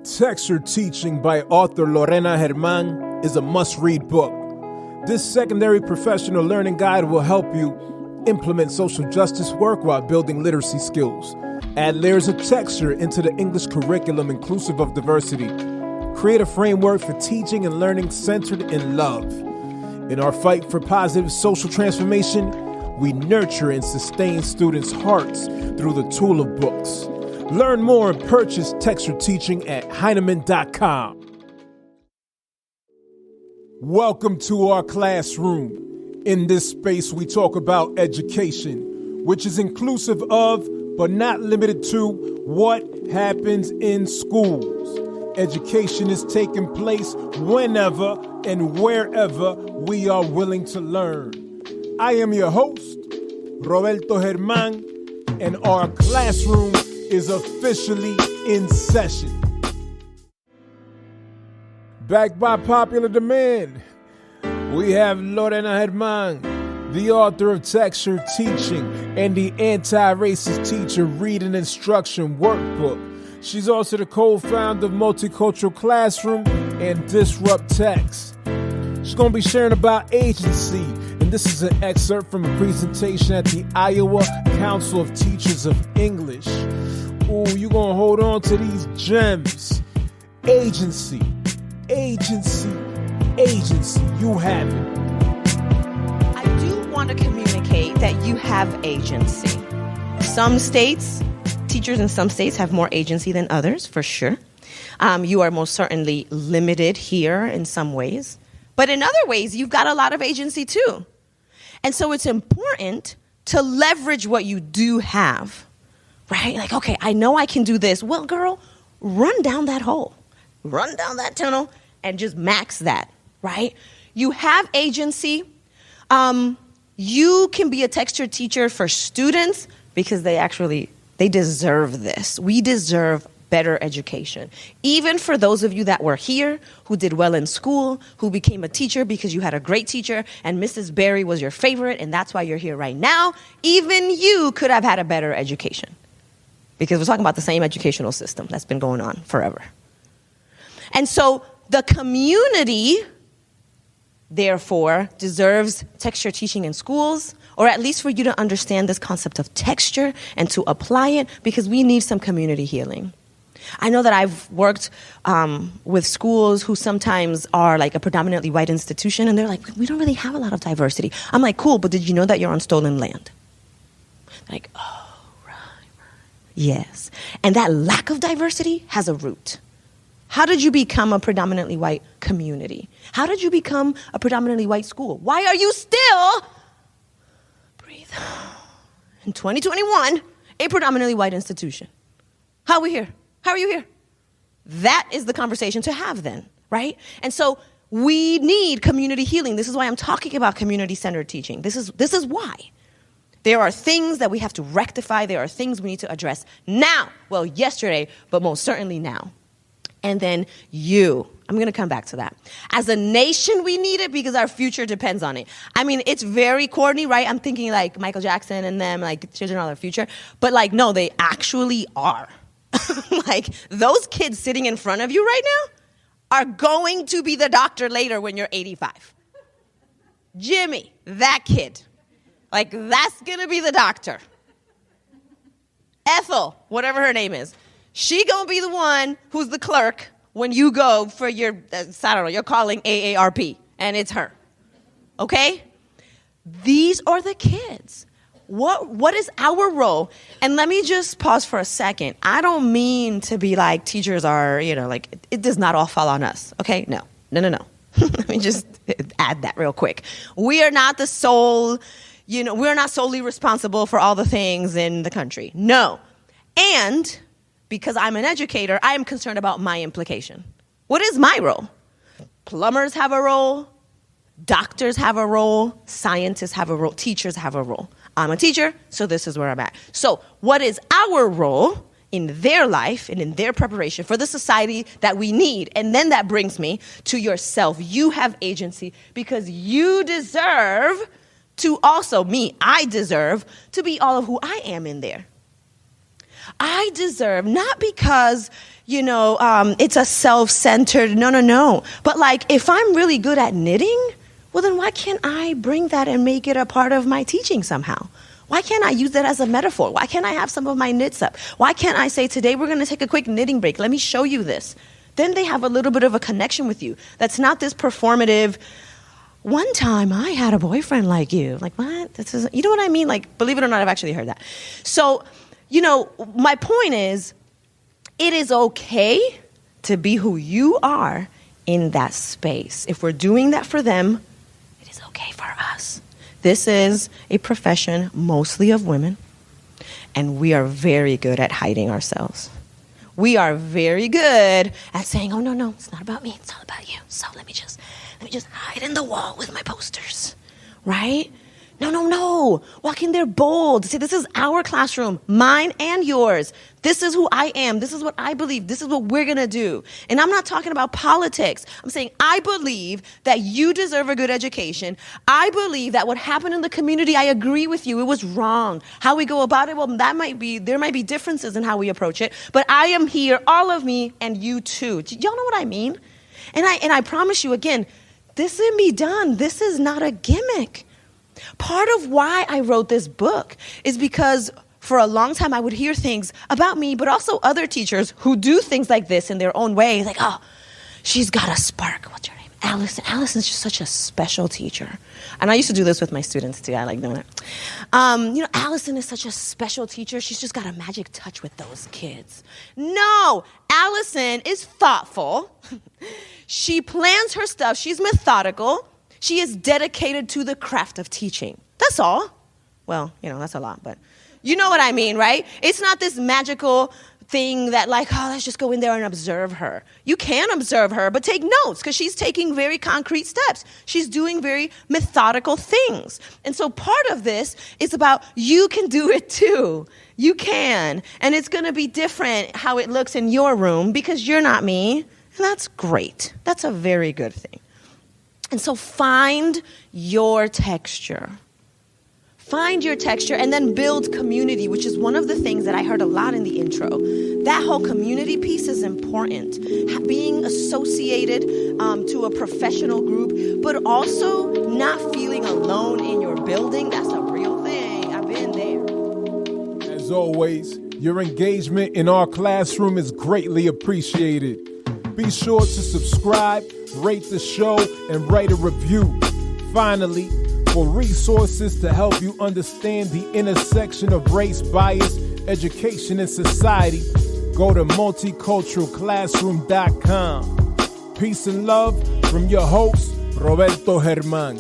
Texture Teaching by author Lorena Germán is a must-read book. This secondary professional learning guide will help you implement social justice work while building literacy skills. Add layers of texture into the English curriculum inclusive of diversity. Create a framework for teaching and learning centered in love. In our fight for positive social transformation, we nurture and sustain students' hearts through the tool of books. Learn more and purchase Texture Teaching at Heinemann.com. Welcome to our classroom. In this space, we talk about education, which is inclusive of, but not limited to, what happens in schools. Education is taking place whenever and wherever we are willing to learn. I am your host, Roberto Germán, and our classroom is officially in session. Backed by popular demand, we have Lorena Germán, the author of Texture Teaching and the Anti-Racist Teacher Reading Instruction Workbook. She's also the co-founder of Multicultural Classroom and Disrupt Text. She's going to be sharing about agency, and this is an excerpt from a presentation at the Iowa Council of Teachers of English. Ooh, you're going to hold on to these gems. Agency, agency, agency. You have it. I do want to communicate that you have agency. Some states, teachers in some states have more agency than others, for sure. You are most certainly limited here in some ways. But in other ways, you've got a lot of agency too. And so it's important to leverage what you do have. Right? Like, okay, I know I can do this. Well, girl, run down that hole. Run down that tunnel and just max that, right? You have agency. You can be a texture teacher for students because they deserve this. We deserve better education. Even for those of you that were here, who did well in school, who became a teacher because you had a great teacher and Mrs. Berry was your favorite and that's why you're here right now, even you could have had a better education. Because we're talking about the same educational system that's been going on forever. And so the community, therefore, deserves texture teaching in schools, or at least for you to understand this concept of texture and to apply it, because we need some community healing. I know that I've worked with schools who sometimes are like a predominantly white institution, and they're like, we don't really have a lot of diversity. I'm like, cool, but did you know that you're on stolen land? Like, oh. Yes. And that lack of diversity has a root. How did you become a predominantly white community? How did you become a predominantly white school? Why are you still, breathe, in 2021, a predominantly white institution? How are we here? How are you here? That is the conversation to have then, right? And so we need community healing. This is why I'm talking about community-centered teaching. This is why. There are things that we have to rectify. There are things we need to address now. Well, yesterday, but most certainly now. And then I'm going to come back to that. As a nation, we need it because our future depends on it. I mean, it's very corny, right? I'm thinking like Michael Jackson and them, like children are our future. But like, no, they actually are. Like those kids sitting in front of you right now are going to be the doctor later when you're 85. Jimmy, that kid. Like, that's going to be the doctor. Ethel, whatever her name is, she going to be the one who's the clerk when you go for your, I don't know, you're calling AARP, and it's her. Okay? These are the kids. What is our role? And let me just pause for a second. I don't mean to be like teachers are, like, it does not all fall on us. Okay? No. Let me just add that real quick. We are not the sole... we're not solely responsible for all the things in the country. No. And because I'm an educator, I am concerned about my implication. What is my role? Plumbers have a role. Doctors have a role. Scientists have a role. Teachers have a role. I'm a teacher, so this is where I'm at. So what is our role in their life and in their preparation for the society that we need? And then that brings me to yourself. You have agency because you deserve to also, I deserve to be all of who I am in there. I deserve, not because, it's a self-centered, no. But like, if I'm really good at knitting, well, then why can't I bring that and make it a part of my teaching somehow? Why can't I use that as a metaphor? Why can't I have some of my knits up? Why can't I say, today we're going to take a quick knitting break. Let me show you this. Then they have a little bit of a connection with you. That's not this performative, one time I had a boyfriend like you. Like, what? You know what I mean? Like, believe it or not, I've actually heard that. So, my point is, it is okay to be who you are in that space. If we're doing that for them, it is okay for us. This is a profession mostly of women, and we are very good at hiding ourselves. We are very good at saying, oh, no, it's not about me. It's all about you. So let me just hide in the wall with my posters, right? No. Walk in there bold. See, this is our classroom, mine and yours. This is who I am. This is what I believe. This is what we're going to do. And I'm not talking about politics. I'm saying I believe that you deserve a good education. I believe that what happened in the community, I agree with you. It was wrong. How we go about it, well, there might be differences in how we approach it. But I am here, all of me, and you too. Do y'all know what I mean? And I promise you, again, this can be done. This is not a gimmick. Part of why I wrote this book is because for a long time I would hear things about me, but also other teachers who do things like this in their own way. Like, oh, she's got a spark. What's her name? Allison. Allison's just such a special teacher. And I used to do this with my students too. I like doing it. Allison is such a special teacher. She's just got a magic touch with those kids. No, Allison is thoughtful. She plans her stuff. She's methodical. She is dedicated to the craft of teaching. That's all. Well, that's a lot, but you know what I mean, right? It's not this magical thing that like, oh, let's just go in there and observe her. You can observe her, but take notes because she's taking very concrete steps. She's doing very methodical things. And so part of this is about you can do it too. You can. And it's going to be different how it looks in your room because you're not me. And that's great. That's a very good thing. And so find your texture. Find your texture and then build community, which is one of the things that I heard a lot in the intro. That whole community piece is important. Being associated to a professional group, but also not feeling alone in your building. That's a real thing. I've been there. As always, your engagement in our classroom is greatly appreciated. Be sure to subscribe, rate the show, and write a review. Finally, for resources to help you understand the intersection of race, bias, education, and society, go to multiculturalclassroom.com. Peace and love from your host, Roberto Germán.